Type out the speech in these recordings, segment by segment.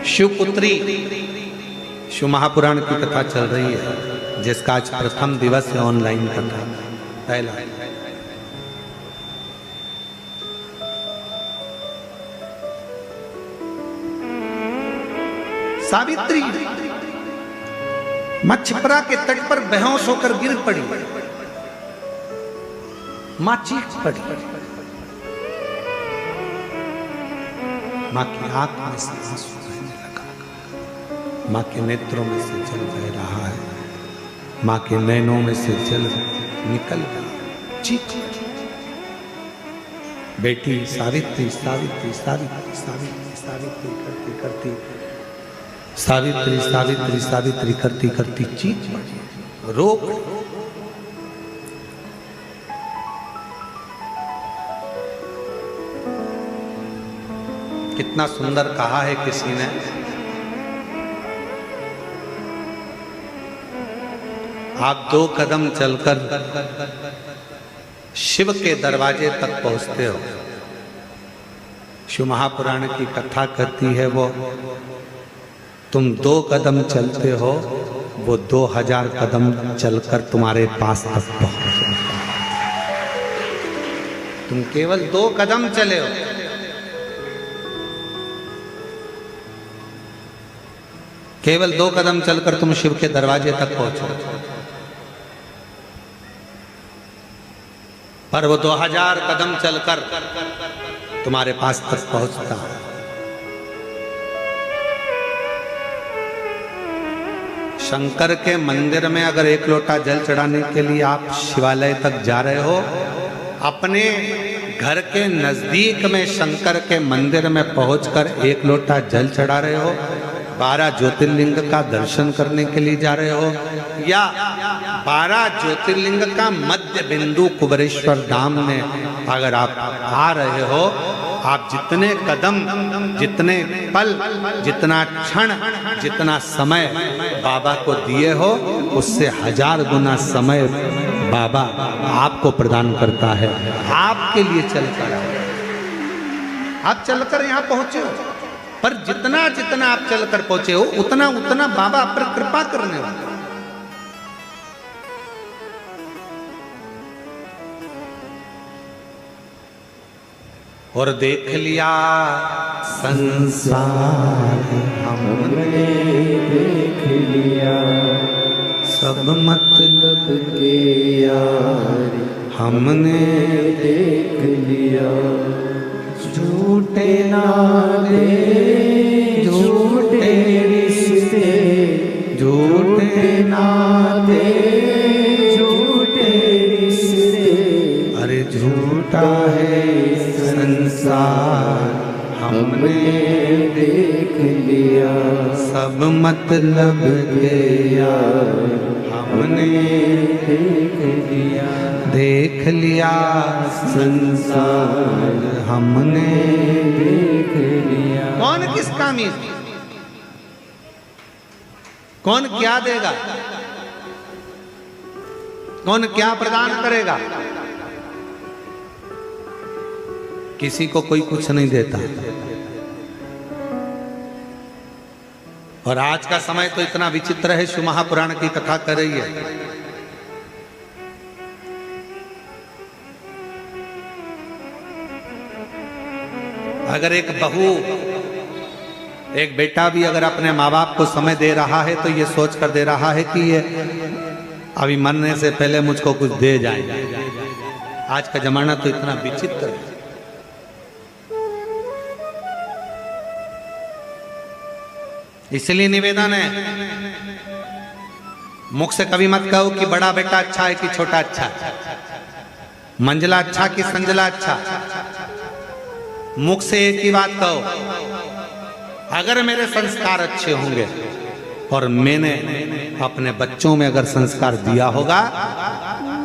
शिवपुत्री शिव महापुराण की कथा चल रही है, जिसका आज प्रथम दिवस है ऑनलाइन कथा पहला। सावित्री मां छिपरा के तट पर बेहोश होकर गिर पड़ी। मां चीख पड़ी। मां की आंख में से आंसू बहने लगा। मां के नेत्रों में से जल बह रहा है। मां के नैनों में से जल निकल गया। चीख बेटी सावित्री सावित्री सावित्री सावित्री सावित्री करती करती सावित्री सावित्री सावित्री करती करती चीख पड़ी, रो पड़ी। कितना सुंदर कहा है किसी ने, आप 2 कदम चलकर शिव के दरवाजे तक पहुंचते हो। शिव महापुराण की कथा कहती है वो तुम 2 कदम चलते हो, वो 2000 कदम चलकर तुम्हारे पास तक पहुंच। तुम केवल 2 कदम चले हो, केवल 2 कदम चलकर तुम शिव के दरवाजे तक पहुंचो, पर वो 2000 कदम चलकर तुम्हारे पास तक पहुंचता है। शंकर के मंदिर में अगर 1 लोटा जल चढ़ाने के लिए आप शिवालय तक जा रहे हो, अपने घर के नजदीक में शंकर के मंदिर में पहुंचकर 1 लोटा जल चढ़ा रहे हो, 12 ज्योतिर्लिंग का दर्शन करने के लिए जा रहे हो, या 12 ज्योतिर्लिंग का मध्य बिंदु कुबेरेश्वर धाम में अगर आप आ रहे हो, आप जितने कदम, जितने पल, जितना क्षण, जितना समय बाबा को दिए हो, उससे 1000 गुना समय बाबा आपको प्रदान करता है। आपके लिए चलकर आप चलकर यहाँ पहुंचे हो, पर जितना जितना आप चलकर पहुंचे हो, उतना उतना बाबा आप पर कृपा करने वाला। और देख लिया संसार हमने, देख लिया सब मतलब के यार हमने देख लिया। झूठे नारे झूठे रिश्ते, झूठे नारे झूठे रिश्ते, अरे झूठा है संसार हमने देख लिया। सब मतलब के यार हमने देख लिया। देख लिया संसार हमने देख लिया। कौन किस कामी, कौन क्या देगा, कौन क्या प्रदान करेगा? किसी को कोई कुछ नहीं देता। और आज का समय तो इतना विचित्र है, शिव महापुराण की कथा कर रही है। अगर एक बहू, एक बेटा भी अगर अपने माँ बाप को समय दे रहा है, तो ये सोच कर दे रहा है कि ये अभी मरने से पहले मुझको कुछ दे जाए। आज का जमाना तो इतना विचित्र है। इसलिए निवेदन है, मुख से कभी मत कहो कि बड़ा बेटा अच्छा है कि छोटा अच्छा, मंजला अच्छा कि संजला अच्छा। मुख से एक ही बात कहो, अगर मेरे संस्कार अच्छे होंगे और मैंने अपने बच्चों में अगर संस्कार दिया होगा,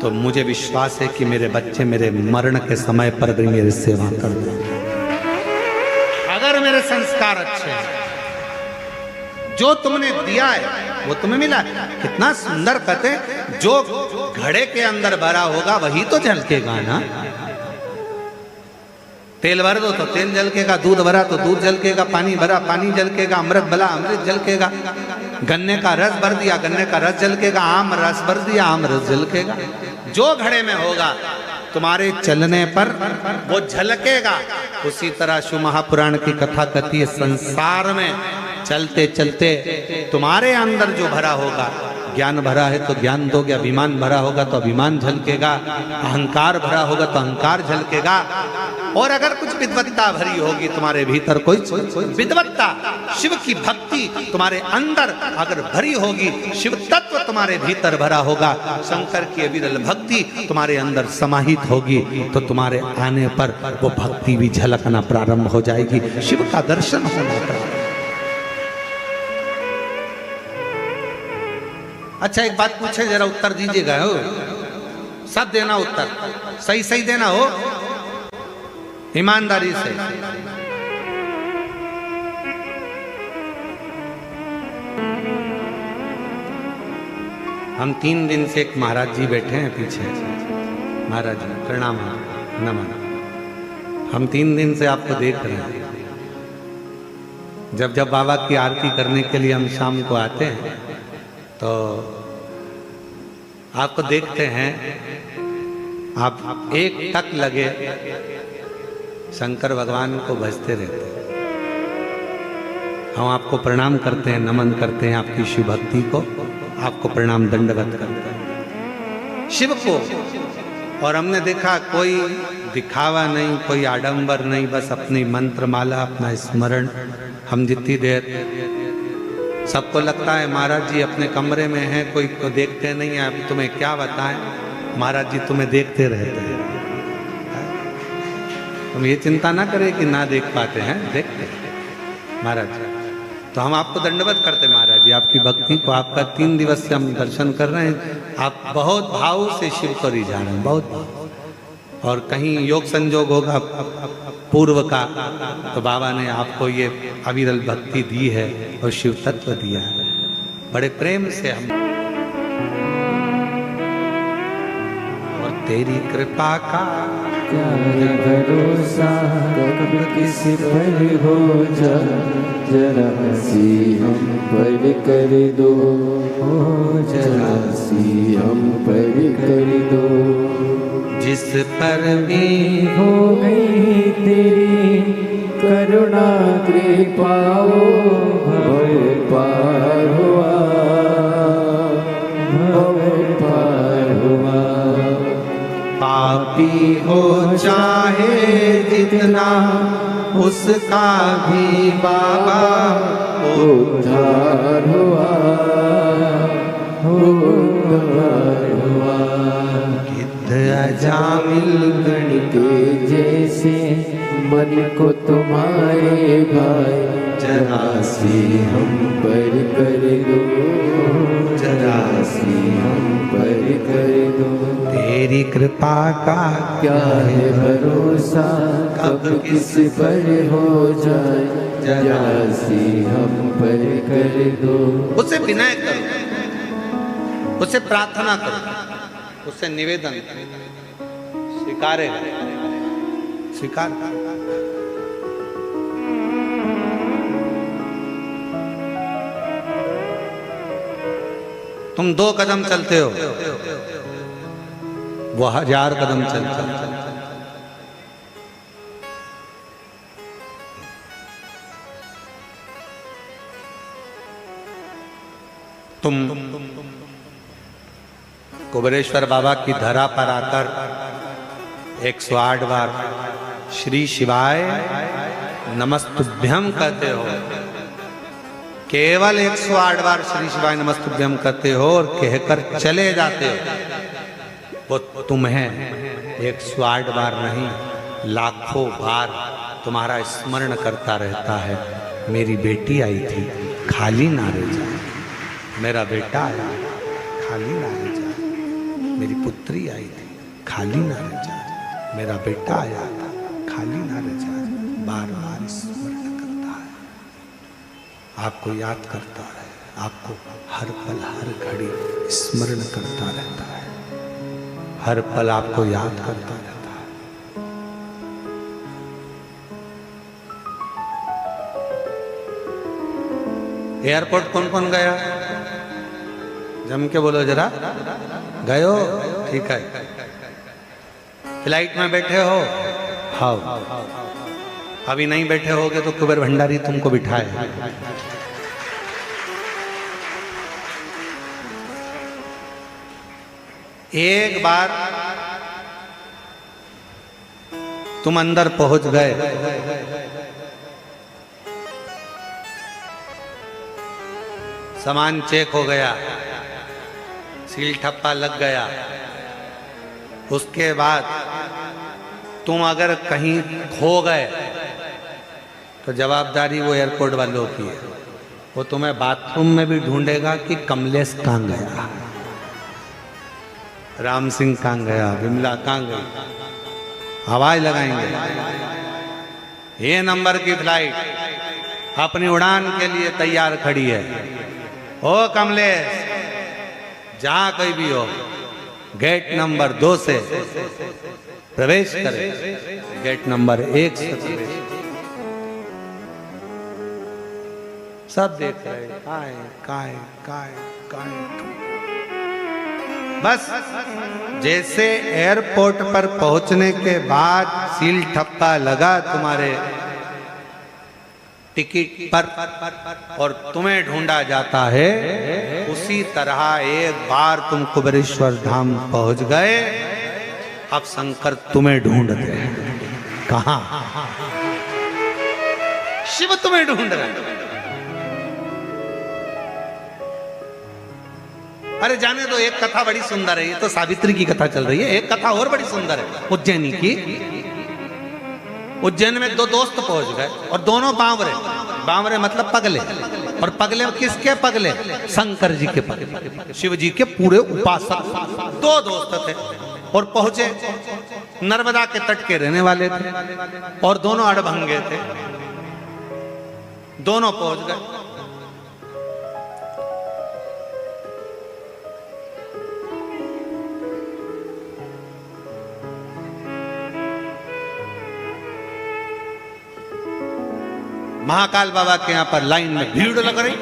तो मुझे विश्वास है कि मेरे बच्चे मेरे मरण के समय पर भी मेरी सेवा कर देंगे। अगर मेरे संस्कार अच्छे हैं, जो तुमने दिया है वो तुम्हें मिला। कितना सुंदर कहते, जो घड़े के अंदर भरा होगा वही तो झलकेगा ना। तेल भर दो तो तेल झलकेगा, दूध भरा तो दूध झलकेगा, पानी भरा पानी झलकेगा, अमृत भरा अमृत झलकेगा, गन्ने का रस भर दिया गन्ने का रस झलकेगा, आम रस भर दिया आम रस झलकेगा। जो घड़े में होगा तुम्हारे चलने पर वो झलकेगा। उसी तरह शिव महापुराण की कथा कहती है, संसार में चलते चलते तुम्हारे अंदर जो भरा होगा, ज्ञान भरा है तो ज्ञान दोगे, अभिमान भरा होगा तो अभिमान झलकेगा, अहंकार भरा होगा तो अहंकार झलकेगा। और अगर कुछ विद्वत्ता भरी होगी तुम्हारे भीतर, कोई विद्वत्ता शिव की भक्ति तुम्हारे अंदर अगर भरी होगी, शिव तत्व तुम्हारे भीतर भरा होगा, शंकर की अविरल भक्ति तुम्हारे अंदर समाहित होगी, तो तुम्हारे आने पर वो भक्ति भी झलकना प्रारंभ हो जाएगी, शिव का दर्शन होना प्रारंभ। अच्छा एक बात पूछे, जरा उत्तर दीजिएगा, हो सब देना उत्तर, सही सही देना हो, ईमानदारी से। हम 3 दिन से एक महाराज जी बैठे हैं पीछे, महाराज जी प्रणाम नमन, हम 3 दिन से आपको देख रहे हैं। जब जब बाबा की आरती करने के लिए हम शाम को आते हैं तो आपको देखते हैं, आप एक टक लगे शंकर भगवान को भजते रहते हैं। हम आपको प्रणाम करते हैं, नमन करते हैं आपकी शिव भक्ति को, आपको प्रणाम दंडवत करते हैं शिव को। और हमने देखा कोई दिखावा नहीं, कोई आडंबर नहीं, बस अपनी मंत्र माला, अपना स्मरण। हम जितनी देर सबको लगता है महाराज जी अपने कमरे में हैं, कोई को देखते नहीं है, अभी तुम्हें क्या बताएं, महाराज जी तुम्हें देखते रहते हैं। तुम ये चिंता ना करें कि ना देख पाते हैं, देखते हैं महाराज जी। तो हम आपको दंडवत करते महाराज जी, आपकी भक्ति को। आपका 3 दिवस से हम दर्शन कर रहे हैं, आप बहुत भाव से शिव को रिझा रहे हैं, बहुत भाव। और कहीं योग संजोग होगा पूर्व का, तो बाबा ने आपको ये अविरल भक्ति दी है और शिव तत्व दिया है, बड़े प्रेम से हम। और तेरी कृपा का क्या है भरोसा, कब किस पर हो जा, जरा सी हम पर कर दो, जरा सी हम पर कर दो। जिस पर भी हो गई तेरी करुणा कृपा, भव पार हुआ, भव पार हुआ। पापी हो चाहे जितना, उसका भी बाबा उद्धार हुआ, उद्धार हुआ। अजामिल गण के जैसे मन को तुम्हारे भाई, जरा सी हम पर कर दो, जरा सी हम पर कर दो। तेरी कृपा का क्या है भरोसा, कब किस पर हो जाए, जरा सी हम पर कर दो। उसे विनय करो, उसे प्रार्थना करो, उससे निवेदन स्वीकारे, स्वीकार। तुम 2 कदम चलते हो, वो 1000 कदम चलता है। तुम कुबेरेश्वर बाबा की धरा पर आकर 108 बार श्री शिवाय नमस्तुभ्यम कहते हो, केवल 108 बार श्री शिवाय नमस्तुभ्यम कहते हो और कहकर चले जाते हो। वो तुम्हें 108 बार नहीं, लाखों बार तुम्हारा स्मरण करता रहता है। मेरी बेटी आई थी, खाली ना रह जाए, मेरा बेटा आया, खाली ना रह जाए, मेरी पुत्री आई थी, खाली ना रह जाए, मेरा बेटा आया था, खाली ना रह जाए। बार बार स्मरण करता है, आपको याद करता है, आपको हर पल हर घड़ी स्मरण करता रहता है, हर पल आपको याद करता रहता है। एयरपोर्ट कौन कौन गया? जम के बोलो जरा। गए हो? ठीक है। फ्लाइट में बैठे हो? हाँ। अभी नहीं बैठे होगे तो कुबेर भंडारी तुमको बिठाए। एक बार तुम अंदर पहुंच गए, सामान चेक हो गया, सील ठप्पा लग गया, उसके बाद तुम अगर कहीं खो गए तो जवाबदारी वो एयरपोर्ट वालों की है। वो तुम्हें बाथरूम में भी ढूंढेगा कि कमलेश कहाँ गया, राम सिंह कहाँ गया, विमला कहाँ गई, आवाज लगाएंगे। ये नंबर की फ्लाइट अपनी उड़ान के लिए तैयार खड़ी है। ओ कमलेश, जहां कोई भी हो, गेट नंबर 2 से प्रवेश करे, गेट नंबर 1 से प्रवेश। सब देख रहे काय काय काय काय। बस जैसे एयरपोर्ट पर पहुंचने के बाद सील ठप्पा लगा तुम्हारे टिकट पर और तुम्हें ढूंढा जाता है, उसी तरह एक बार तुम कुबेरेश्वर धाम पहुंच गए, अब शंकर तुम्हें ढूंढते हैं। कहां? शिव तुम्हें ढूंढ रहे हैं। अरे जाने दो, एक कथा बड़ी सुंदर है, ये तो सावित्री की कथा चल रही है। एक कथा और बड़ी सुंदर है उज्जैनी की। उज्जैन में 2 दोस्त पहुंच गए और दोनों बावरे, बावरे मतलब पगले, और पगले किसके पगले? शंकर जी के पगले, शिव जी के पूरे उपासक। 2 दोस्त थे और पहुंचे, नर्मदा के तट के रहने वाले थे और दोनों अड़भंगे थे। दोनों पहुंच गए। महाकाल बाबा के यहां पर लाइन में भीड़ लग रही।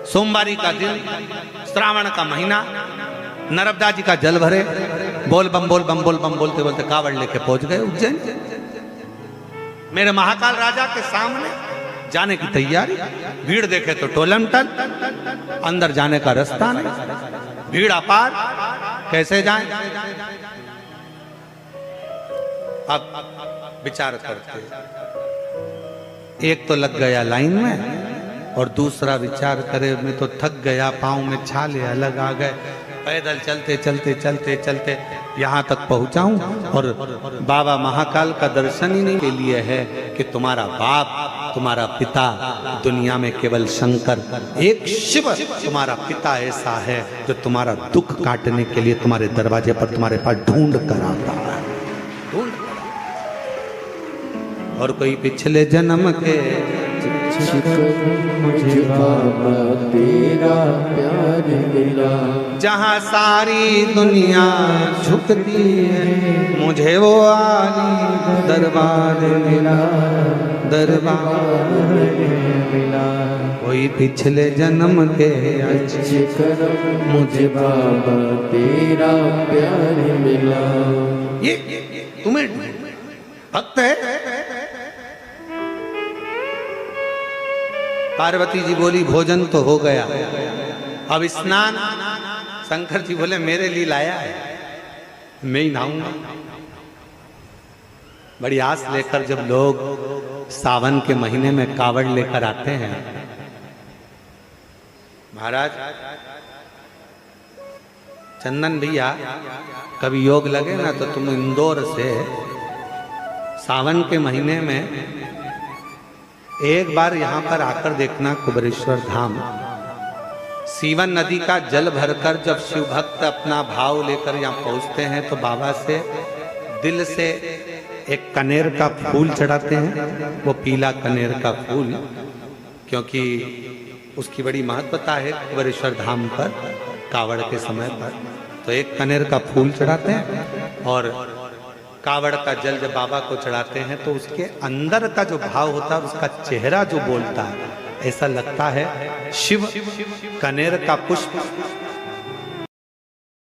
सोमवारी का दिन, श्रावण का महीना, नर्मदा जी का जल भरे, बोल बम बोल बम बोल बम बोलते बोलते कावड़ लेके पहुंच गए उज्जैन। मेरे महाकाल राजा के सामने जाने की तैयारी। भीड़ देखे तो टोलम टल, अंदर जाने का रास्ता नहीं, भीड़ अपार, कैसे जाएं? अब विचार करते, एक तो लग गया लाइन में और दूसरा विचार करे मैं तो थक गया, पाँव में छाले अलग आ गए, पैदल चलते चलते चलते चलते यहाँ तक पहुँचाऊं और बाबा महाकाल का दर्शन ही नहीं के लिए है कि तुम्हारा बाप, तुम्हारा पिता, दुनिया में केवल शंकर, एक शिव तुम्हारा पिता ऐसा है जो तुम्हारा दुख काटने के लिए तुम्हारे दरवाजे पर तुम्हारे पास ढूंढ कर आता है। और कोई पिछले जन्म के मुझे बाबा तेरा प्यार मिला, जहाँ सारी दुनिया झुकती है, मुझे वो आली दरबार मिला, दरबार मिला। कोई पिछले जन्म के अच्छे कर्म मुझे बाबा तेरा प्यार मिला। ये तुम्हें भक्त है। पार्वती जी बोली भोजन तो हो गया, अब स्नान। शंकर जी बोले मेरे लिए लाया है, मैं ही नहाऊंगा। बड़ी आस लेकर जब लोग सावन के महीने में कावड़ लेकर आते हैं, महाराज चंदन भैया कभी योग लगे ना तो तुम इंदौर से सावन के महीने में एक बार यहाँ पर आकर देखना कुबेरेश्वर धाम। सीवन नदी का जल भरकर जब शिव भक्त अपना भाव लेकर यहाँ पहुँचते हैं तो बाबा से दिल से एक कनेर का फूल चढ़ाते हैं। वो पीला कनेर का फूल, क्योंकि उसकी बड़ी महत्वता है कुबेरेश्वर धाम पर कावड़ के समय पर। तो एक कनेर का फूल चढ़ाते हैं और कावड़ का जल जब बाबा को चढ़ाते हैं तो उसके अंदर का जो भाव होता है, उसका चेहरा जो बोलता है, ऐसा लगता है शिव कनेर का पुष्प